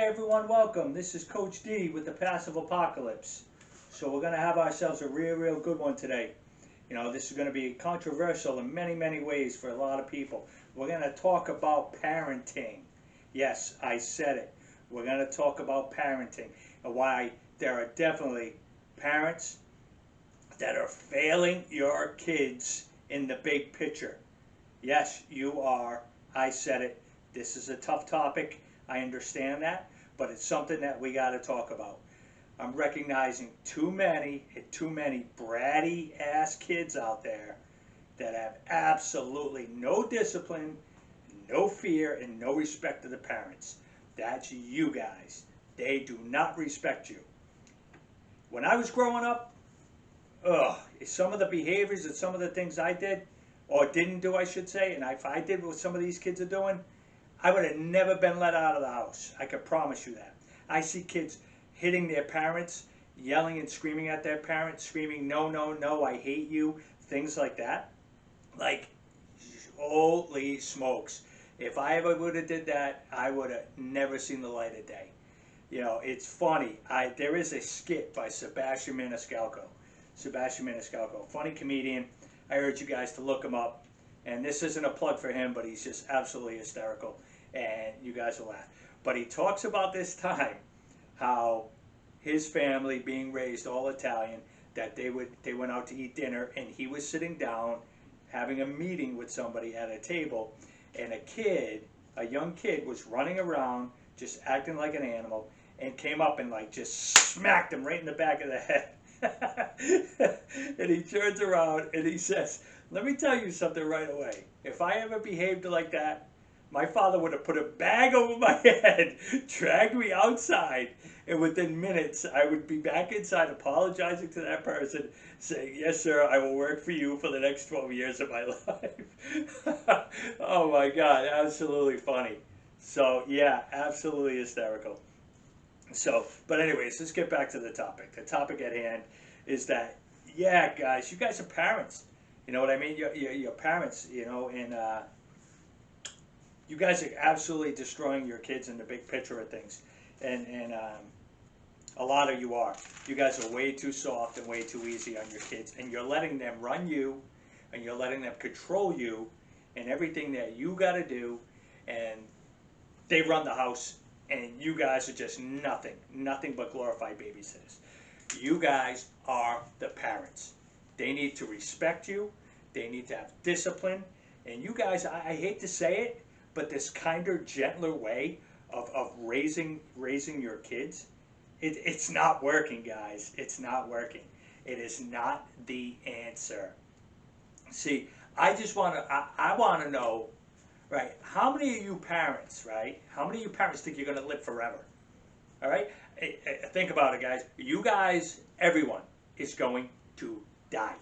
Hi everyone, welcome. This is Coach D with the Passive Apocalypse. So we're going to have ourselves a real good one today. You know, this is going to be controversial in many ways for a lot of people. We're going to talk about parenting. Yes, I said it. We're going to talk about parenting and why there are definitely parents that are failing your kids in the big picture. Yes, you are. I said it. This is a tough topic. I understand that, but it's something that we got to talk about. I'm recognizing too many bratty ass kids out there that have absolutely no discipline, no fear, and no respect to the parents. That's you guys. They do not respect you. When I was growing up, some of the behaviors and some of the things I did, or didn't do, I should say, and if I did what some of these kids are doing, I would have never been let out of the house. I can promise you that. I see kids hitting their parents, yelling and screaming at their parents, screaming, no, no, no, I hate you, things like that. Like, holy smokes. If I ever would have did that, I would have never seen the light of day. You know, it's funny. There is a skit by Sebastian Maniscalco. Funny comedian. I urge you guys to look him up. And this isn't a plug for him, but he's just absolutely hysterical. And you guys will laugh. But he talks about this time, how his family, being raised all Italian, that they went out to eat dinner, and he was sitting down having a meeting with somebody at a table, and a young kid was running around just acting like an animal, and came up and like just smacked him right in the back of the head. And he turns around and he says, let me tell you something right away. If I ever behaved like that, my father would have put a bag over my head, dragged me outside, and within minutes I would be back inside apologizing to that person, saying, yes sir, I will work for you for the next 12 years of my life. Oh my God, absolutely funny. So yeah, absolutely hysterical. So, but anyways, let's get back to the topic. The topic at hand is that, yeah guys, you guys are parents. You know what I mean? You're parents, you know, and you guys are absolutely destroying your kids in the big picture of things. And a lot of you are. You guys are way too soft and way too easy on your kids. And you're letting them run you, and you're letting them control you and everything that you got to do. And they run the house, and you guys are just nothing but glorified babysitters. You guys are the parents. They need to respect you. They need to have discipline. And you guys, I hate to say it, but this kinder, gentler way of raising your kids, it's not working, guys. It's not working. It is not the answer. See, I want to know, right, how many of you parents, right, how many of you parents think you're going to live forever? All right? Think about it, guys. You guys, everyone, is going to die.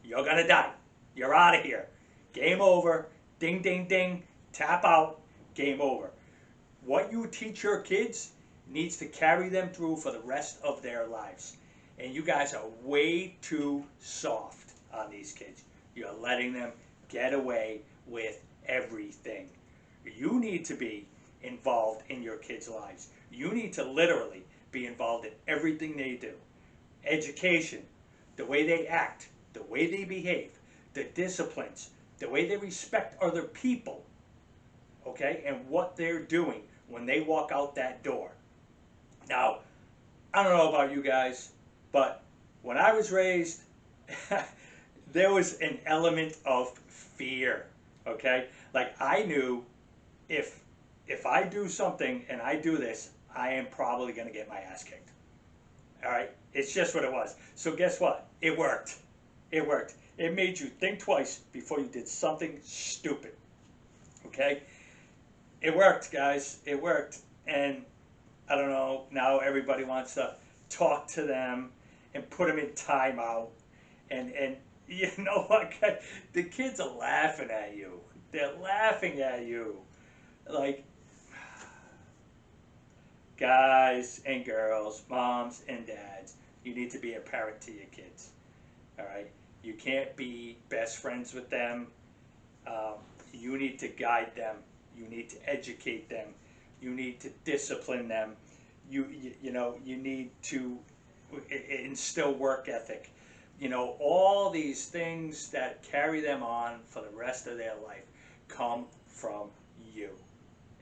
You're going to die. You're out of here. Game over. Ding, ding, ding. Tap out. Game over. What you teach your kids needs to carry them through for the rest of their lives. And you guys are way too soft on these kids. You're letting them get away with everything. You need to be involved in your kids' lives. You need to literally be involved in everything they do. Education, the way they act, the way they behave, the disciplines, the way they respect other people, okay, and what they're doing when they walk out that door. Now, I don't know about you guys, but when I was raised, there was an element of fear, okay? Like I knew if I do something and I do this, I am probably going to get my ass kicked. All right? It's just what it was. So guess what? It worked. It worked. It made you think twice before you did something stupid. Okay? It worked, guys. It worked. And I don't know, now everybody wants to talk to them and put them in timeout. And you know what, guys? The kids are laughing at you. They're laughing at you. Like, guys and girls, moms and dads, you need to be a parent to your kids. All right? You can't be best friends with them. You need to guide them. You need to educate them. You need to discipline them. You need to instill work ethic. All these things that carry them on for the rest of their life come from you.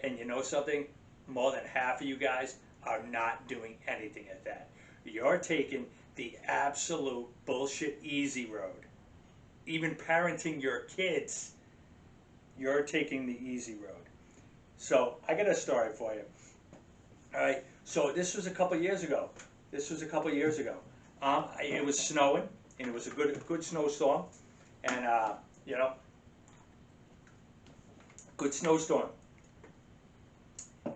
And you know something? More than half of you guys are not doing anything at that. You're taking the absolute bullshit easy road. Even parenting your kids, you're taking the easy road. So I got a story for you. All right. So this was a couple years ago. It was snowing, and it was a good snowstorm, and good snowstorm.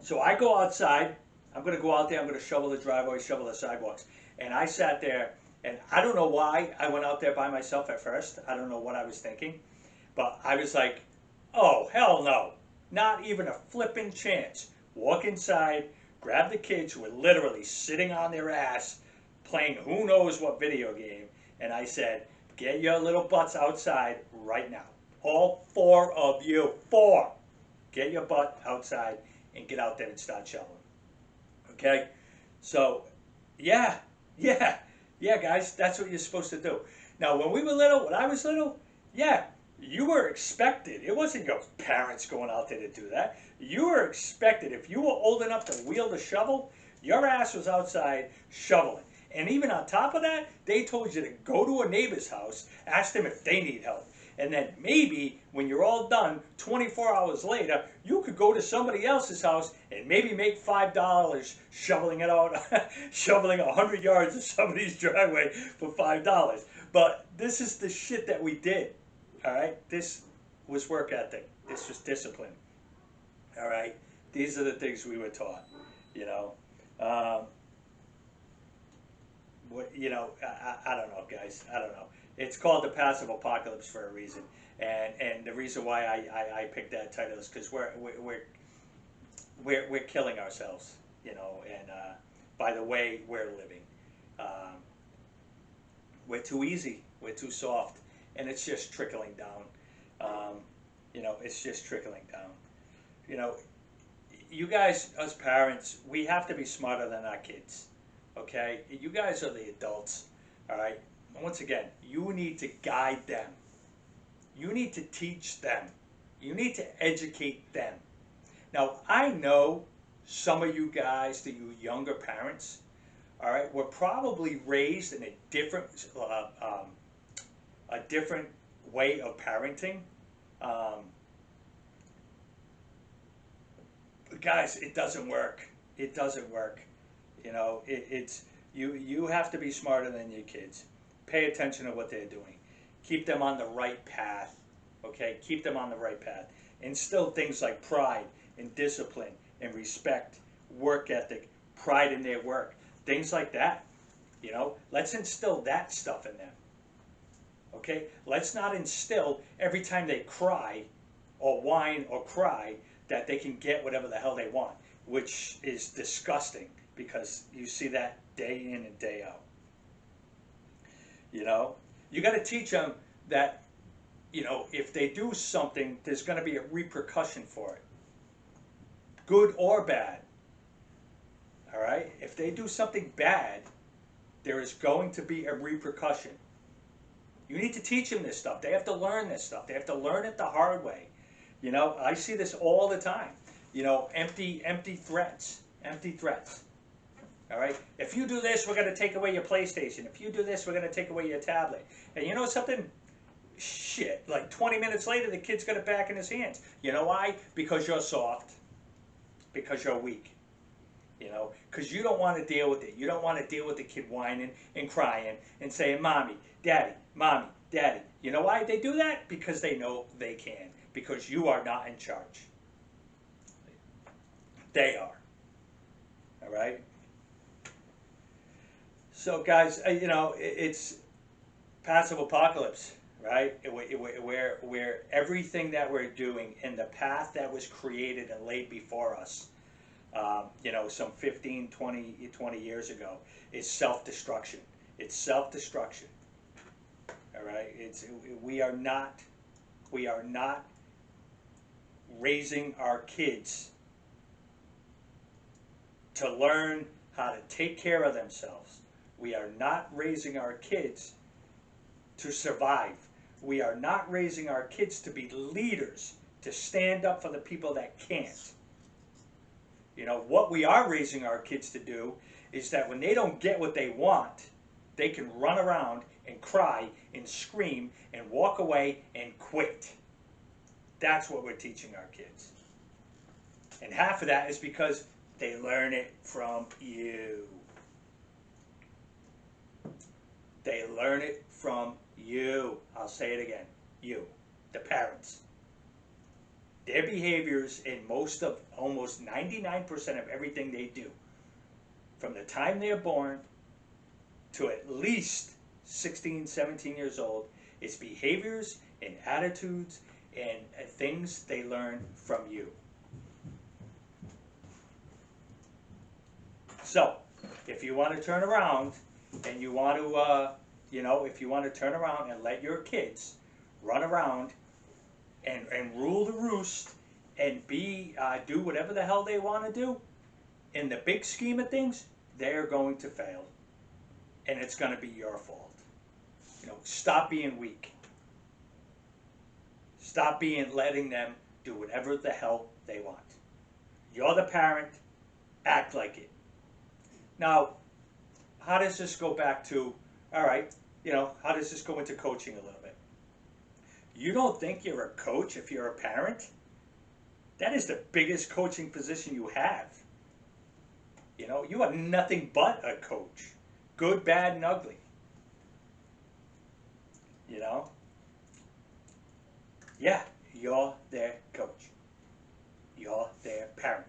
So I go outside. I'm going to go out there. I'm going to shovel the driveway, shovel the sidewalks. And I sat there, and I don't know why I went out there by myself at first. I don't know what I was thinking, but I was like, oh, hell no. Not even a flipping chance. Walk inside, grab the kids who were literally sitting on their ass playing who knows what video game, and I said, get your little butts outside right now. All 4 of you. 4. Get your butt outside and get out there and start shoveling. Okay? So, yeah, guys, that's what you're supposed to do. Now, when I was little, yeah, you were expected. It wasn't your parents going out there to do that. You were expected. If you were old enough to wield a shovel, your ass was outside shoveling. And even on top of that, they told you to go to a neighbor's house, ask them if they need help. And then maybe when you're all done, 24 hours later, you could go to somebody else's house and maybe make $5 shoveling it out, shoveling 100 yards of somebody's driveway for $5. But this is the shit that we did. All right, this was work ethic. This was discipline. All right, these are the things we were taught. I don't know, guys. I don't know. It's called the passive apocalypse for a reason, and the reason why I picked that title is because we're killing ourselves, and by the way we're living, we're too easy, we're too soft, and it's just trickling down. It's just trickling down. You guys, as parents, we have to be smarter than our kids. Okay, you guys are the adults. All right. Once again, you need to guide them. You need to teach them. You need to educate them. Now, I know some of you guys, you younger parents, all right, were probably raised in a different way of parenting. But guys, it doesn't work. It doesn't work. You have to be smarter than your kids. Pay attention to what they're doing. Keep them on the right path. Okay? Keep them on the right path. Instill things like pride and discipline and respect, work ethic, pride in their work. Things like that. Let's instill that stuff in them. Okay? Let's not instill every time they cry or whine or cry that they can get whatever the hell they want, which is disgusting. Because you see that day in and day out. You got to teach them that, if they do something, there's going to be a repercussion for it. Good or bad. All right? If they do something bad, there is going to be a repercussion. You need to teach them this stuff. They have to learn this stuff. They have to learn it the hard way. I see this all the time. Empty threats. Empty threats. All right. If you do this, we're going to take away your PlayStation. If you do this, we're going to take away your tablet. And you know something? Shit. Like 20 minutes later, the kid's got it back in his hands. You know why? Because you're soft. Because you're weak. Because you don't want to deal with it. You don't want to deal with the kid whining and crying and saying, Mommy, Daddy, Mommy, Daddy. You know why they do that? Because they know they can. Because you are not in charge. They are. All right? So, guys, it's passive apocalypse, right? Where everything that we're doing in the path that was created and laid before us, some 15, 20 years ago, is self-destruction. It's self-destruction. All right? We are not raising our kids to learn how to take care of themselves. We are not raising our kids to survive. We are not raising our kids to be leaders, to stand up for the people that can't. You know, what we are raising our kids to do is that when they don't get what they want, they can run around and cry and scream and walk away and quit. That's what we're teaching our kids. And half of that is because they learn it from you. They learn it from you. I'll say it again. You, the parents. Their behaviors in almost 99% of everything they do, from the time they're born to at least 16, 17 years old, is behaviors and attitudes and things they learn from you. So, if you want to turn around and you want to, if you want to turn around and let your kids run around and rule the roost and do whatever the hell they want to do, in the big scheme of things, they're going to fail. And it's going to be your fault. Stop being weak. Stop letting them do whatever the hell they want. You're the parent. Act like it. Now, how does this go back to, all right, how does this go into coaching a little bit? You don't think you're a coach if you're a parent? That is the biggest coaching position you have. You are nothing but a coach. Good, bad, and ugly. Yeah, you're their coach. You're their parent.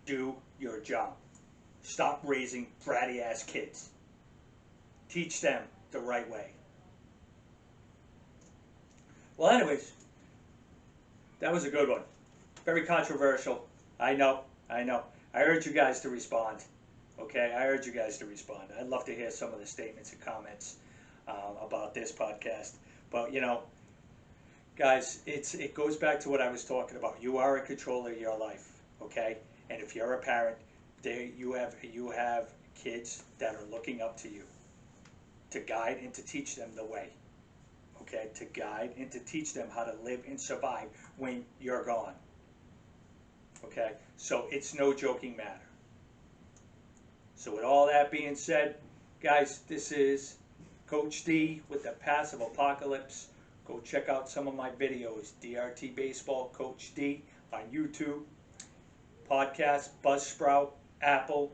Do your job. Stop raising bratty ass kids. Teach them the right way. Well, anyways, that was a good one. Very controversial. I know. I urge you guys to respond. Okay, I urge you guys to respond. I'd love to hear some of the statements and comments about this podcast. But guys, it goes back to what I was talking about. You are in control of your life. Okay, and if you're a parent, you have kids that are looking up to you to guide and to teach them the way. Okay, to guide and to teach them how to live and survive when you're gone. Okay, so it's no joking matter. So with all that being said, guys, this is Coach D with the Passive Apocalypse. Go check out some of my videos, DRT Baseball Coach D on YouTube, podcast, Buzzsprout, Apple,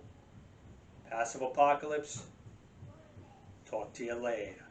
Passive Apocalypse. Talk to you later.